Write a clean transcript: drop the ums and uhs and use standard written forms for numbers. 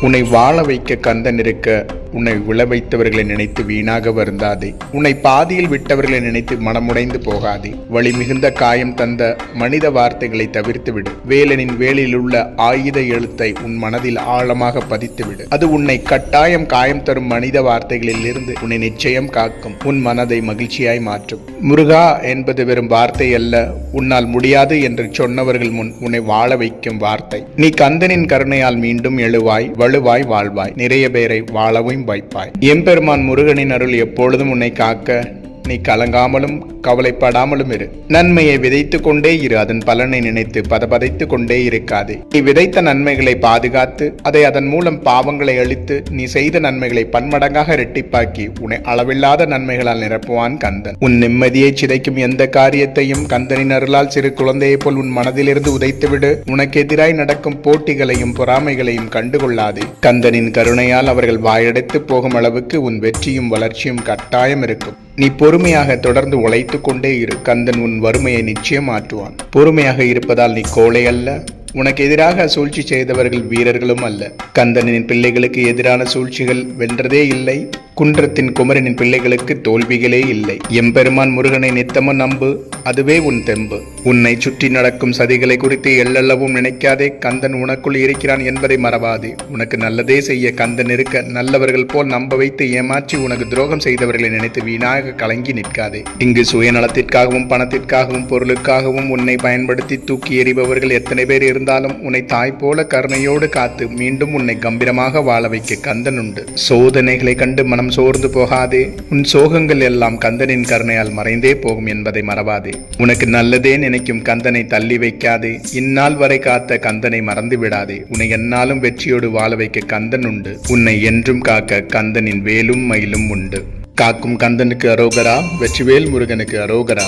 உன்னை வாழ வைக்க கந்தன் இருக்க உன்னை விழ வைத்தவர்களை நினைத்து வீணாக வருந்தாதே. உன்னை பாதியில் விட்டவர்களை நினைத்து மனமுடைந்து போகாதே. வழி மிகுந்த காயம் தந்த மனித வார்த்தைகளை தவிர்த்து விடு. வேலனின் வேலில் உள்ள ஆயுத எழுத்தை உன் மனதில் ஆழமாக பதித்து விடு. அது உன்னை கட்டாயம் காயம் தரும் மனித வார்த்தைகளில் இருந்து உன்னை நிச்சயம் காக்கும். உன் மனதை மகிழ்ச்சியாய் மாற்றும். முருகா என்பது வெறும் வார்த்தை அல்ல, உன்னால் முடியாது என்று சொன்னவர்கள் முன் உன்னை வாழ வைக்கும் வார்த்தை. நீ கந்தனின் கருணையால் மீண்டும் எழுவாய், வலுவாய் வாழ்வாய், நிறைய பேரை வாழவும் வைப்பாய். எம்பெருமான் முருகனின் அருள் எப்பொழுதும் உன்னை காக்க நீ கலங்காமலும் கவலைப்படாமலும் இரு. நன்மையை விதைத்து கொண்டே இரு. அதன் பலனை நினைத்து பதபதைத்து கொண்டே இருக்காதே. நீ விதைத்த நன்மைகளை பாதுகாத்து அதை அதன் மூலம் பாவங்களை அழித்து நீ செய்த நன்மைகளை பன்மடங்காக இரட்டிப்பாக்கி உன்னை அளவில்லாத நன்மைகளால் நிரப்புவான் கந்தன். உன் நிம்மதியை சிதைக்கும் எந்த காரியத்தையும் கந்தனின் அருளால் சிறு குழந்தையை போல் உன் மனதிலிருந்து உதைத்துவிடு. உனக்கு எதிராய் நடக்கும் போட்டிகளையும் பொறாமைகளையும் கண்டுகொள்ளாதே. கந்தனின் கருணையால் அவர்கள் வாயடைத்து போகும் அளவுக்கு உன் வெற்றியும் வளர்ச்சியும் கட்டாயம் இருக்கும். நீ பொறுமையாக தொடர்ந்து உழைத்து கொண்டே இரு. கந்தன் உன் வறுமையை நிச்சயம் மாற்றுவான். பொறுமையாக இருப்பதால் நீ கோழை அல்ல. உனக்கு எதிராக சூழ்ச்சி செய்தவர்கள் வீரர்களும் அல்ல. கந்தனின் பிள்ளைகளுக்கு எதிரான சூழ்ச்சிகள் வென்றதே இல்லை. குன்றத்தின் குமரனின் பிள்ளைகளுக்கு தோல்விகளே இல்லை. எம்பெருமான் முருகனை நித்தமும் நம்பு, அதுவே உன் தெம்பு. உன்னை சுற்றி நடக்கும் சதிகளை குறித்து எள்ளளவும் நினைக்காதே. கந்தன் உனக்குள் இருக்கிறான் என்பதை மறவாதே. உனக்கு நல்லதே செய்ய கந்தன் இருக்க நல்லவர்கள் போல் நம்ப வைத்து ஏமாற்றி உனக்கு துரோகம் செய்தவர்களை நினைத்து வீணாக கலங்கி நிற்காதே. இங்கு சுயநலத்திற்காகவும் பணத்திற்காகவும் பொருளுக்காகவும் உன்னை பயன்படுத்தி தூக்கி எறிபவர்கள் எத்தனை பேர் இருந்தாலும் உன்னை தாய் போல கருணையோடு காத்து மீண்டும் உன்னை கம்பீரமாக வாழ வைக்க கந்தன் உண்டு. சோதனைகளை கண்டு மனம் சோர்ந்து போகாதே. உன் சோகங்கள் எல்லாம் கந்தனின் கருணையால் மறைந்தே போகும் என்பதை மறவாதே. உனக்கு நல்லதே நினைக்கும் கந்தனை தள்ளி வைக்காதே. இந்நாள் வரை காத்த கந்தனை மறந்து விடாதே. உன்னை எந்நாளும் வெற்றியோடு வாழ வைக்க கந்தன் உண்டு. உன்னை என்றும் காக்க கந்தனின் வேலும் மயிலும் உண்டு. காக்கும் கந்தனுக்கு அரோகரா, வெற்றிவேல் முருகனுக்கு அரோகரா.